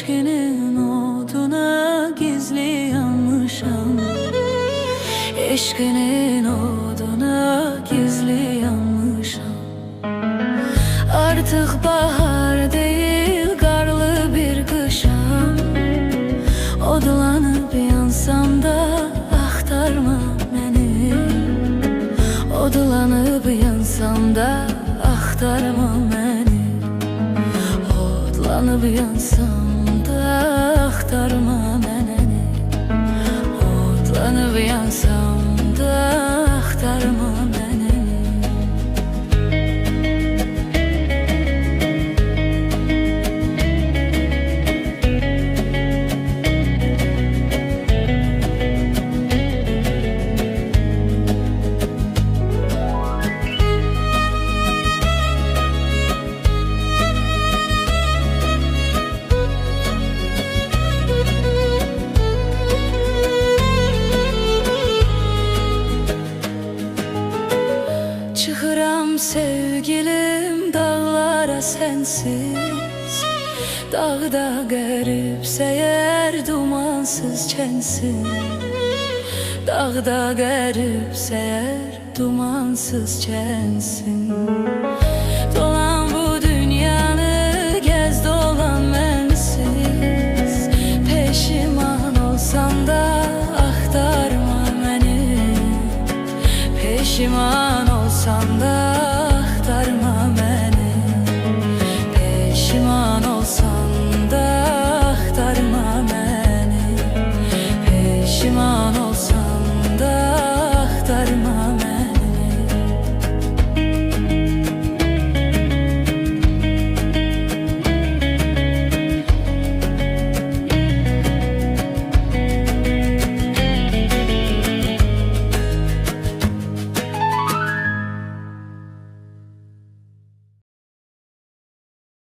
Eşkinin oduna gizli yanmışam. Eşkinin oduna gizli yanmışam. Artık bahar değil, karlı bir kışam. Odlanıp yansam da axtarma məni. Odlanıp yansam da axtarma məni. Odlanıp yansam da axtarma məni. Odlanıp yansam da axtarma məni. Çıxıram sevgilim dağlara sensiz. Dağda qərib səyər dumansız çənsiz. Dağda qərib səyər dumansız çənsin. Dolan bu dünyanı gəz dolan mənsiz. Peşiman olsam da axtarma məni. Peşiman olsam da